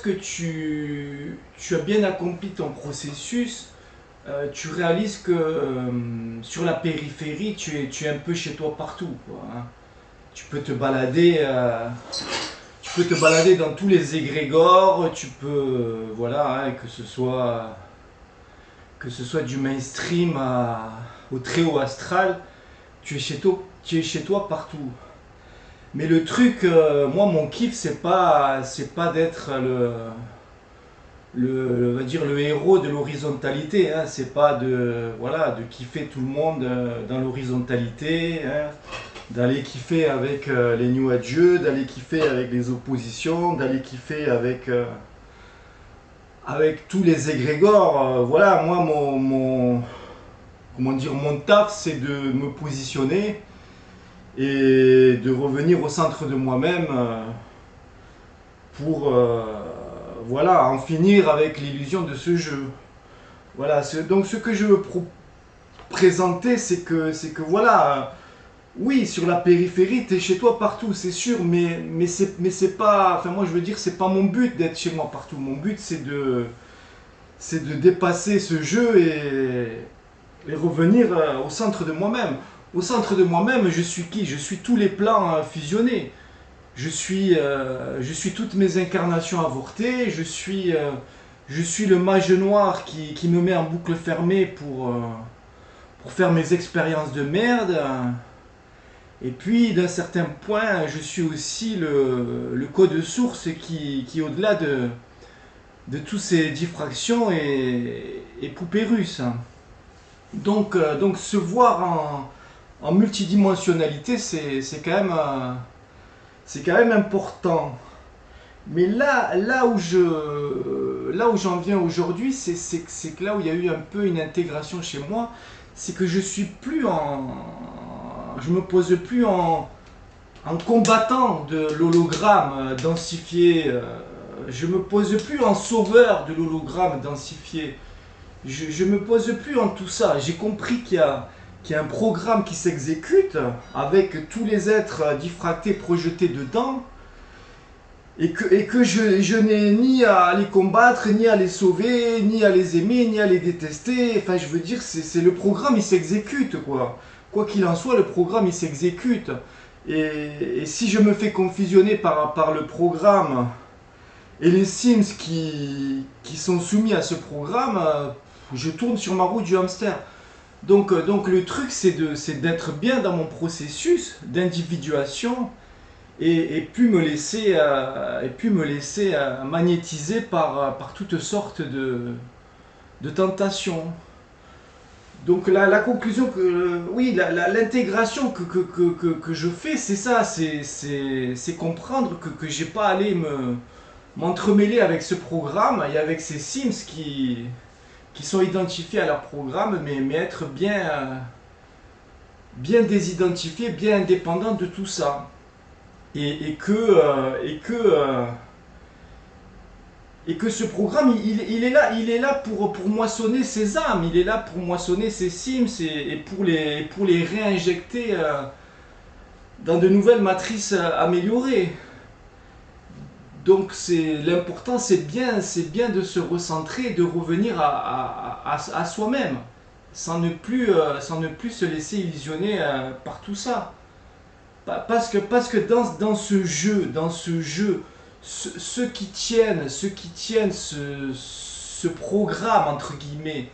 lorsque tu as bien accompli ton processus, tu réalises que sur la périphérie, tu es un peu chez toi partout, quoi, hein. Tu peux te balader, dans tous les égrégores, tu peux, voilà, hein, que ce soit du mainstream au très haut astral, tu es chez toi partout. Mais le truc, moi, mon kiff, c'est pas d'être on va dire le héros de l'horizontalité, hein. C'est pas de kiffer tout le monde dans l'horizontalité, hein. D'aller kiffer avec les New Ageux, d'aller kiffer avec les oppositions, d'aller kiffer avec tous les égrégores. Voilà, moi, comment dire, mon taf, c'est de me positionner et de revenir au centre de moi-même pour voilà, en finir avec l'illusion de ce jeu. Voilà, donc ce que je veux présenter, c'est que voilà, oui, sur la périphérie, t'es chez toi partout, c'est sûr, mais c'est pas, enfin moi je veux dire, c'est pas mon but d'être chez moi partout. Mon but c'est de dépasser ce jeu et revenir au centre de moi-même. Au centre de moi-même, je suis qui? Je suis tous les plans fusionnés. Je suis toutes mes incarnations avortées. Je suis le mage noir qui me met en boucle fermée pour faire mes expériences de merde. Et puis, d'un certain point, je suis aussi le code source qui au-delà de toutes ces diffractions et poupées russes. Donc se voir en multidimensionnalité, c'est quand même important. Mais là où j'en viens aujourd'hui, c'est que là où il y a eu un peu une intégration chez moi, c'est que je me pose plus en combattant de l'hologramme densifié. Je me pose plus en sauveur de l'hologramme densifié. Je me pose plus en tout ça. J'ai compris qu'il y a un programme qui s'exécute avec tous les êtres diffractés projetés dedans et que je n'ai ni à les combattre, ni à les sauver, ni à les aimer, ni à les détester. Enfin, je veux dire, c'est le programme, il s'exécute, quoi. Quoi qu'il en soit, le programme, il s'exécute. Et si je me fais confusionner par le programme et les Sims qui sont soumis à ce programme, je tourne sur ma roue du hamster. Donc le truc, c'est d'être bien dans mon processus d'individuation et puis me laisser magnétiser par toutes sortes de tentations. Donc la conclusion oui, l'intégration que je fais, c'est ça, c'est comprendre que j'ai pas à aller m'entremêler avec ce programme et avec ces Sims qui sont identifiés à leur programme, mais être bien désidentifié, bien indépendant de tout ça. Et que ce programme, il est là pour moissonner ses âmes, il est là pour moissonner ses Sims et pour les réinjecter dans de nouvelles matrices améliorées. Donc l'important, c'est bien de se recentrer, de revenir à soi-même, sans ne plus se laisser illusionner par tout ça. Parce que dans ce jeu, ceux qui tiennent ce programme, entre guillemets,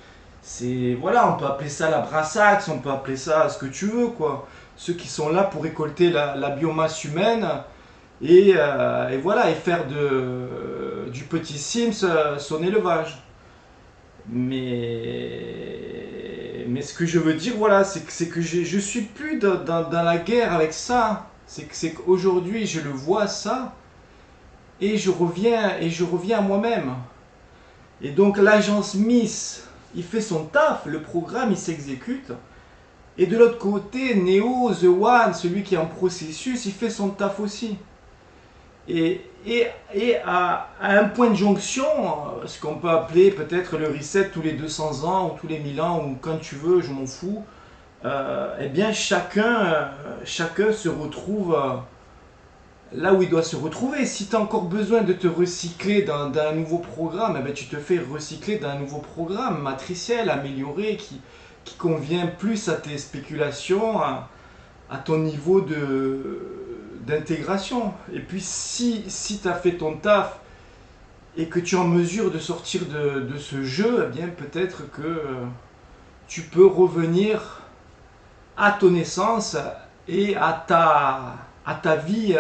voilà, on peut appeler ça la brassaxe, on peut appeler ça ce que tu veux, quoi. Ceux qui sont là pour récolter la biomasse humaine et voilà, et faire du petit Sims son élevage. Mais ce que je veux dire, voilà, c'est que je suis plus dans la guerre avec ça. C'est qu'aujourd'hui, je le vois ça, et je reviens à moi-même. Et donc l'agence Miss, il fait son taf, le programme, il s'exécute. Et de l'autre côté, Neo, The One, celui qui est en processus, il fait son taf aussi. Et à un point de jonction, ce qu'on peut appeler peut-être le reset tous les 200 ans ou tous les 1000 ans ou quand tu veux, je m'en fous, eh bien chacun se retrouve là où il doit se retrouver. Si tu as encore besoin de te recycler d'un nouveau programme, eh ben, tu te fais recycler d'un nouveau programme matriciel, amélioré, qui convient plus à tes spéculations, à ton niveau d'intégration. Et puis si tu as fait ton taf et que tu es en mesure de sortir de ce jeu, eh bien peut-être que tu peux revenir à ton essence et à ta vie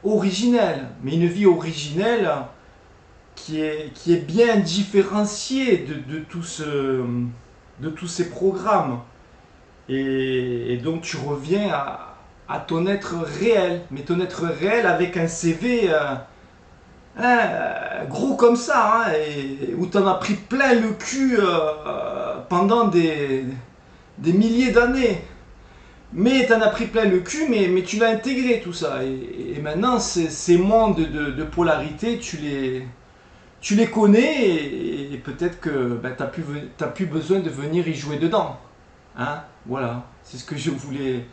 originelle. Mais une vie originelle qui est bien différenciée de tous ces programmes. Et donc tu reviens à ton être réel, mais ton être réel avec un CV gros comme ça, hein, et où tu en as pris plein le cul pendant des milliers d'années. Mais tu en as pris plein le cul, mais tu l'as intégré tout ça. Et maintenant, ces mondes polarité, tu les connais et peut-être que ben, t'as plus besoin de venir y jouer dedans. Hein, voilà, c'est ce que je voulais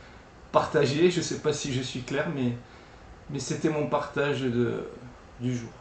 partager. Je sais pas si je suis clair, mais c'était mon partage du jour.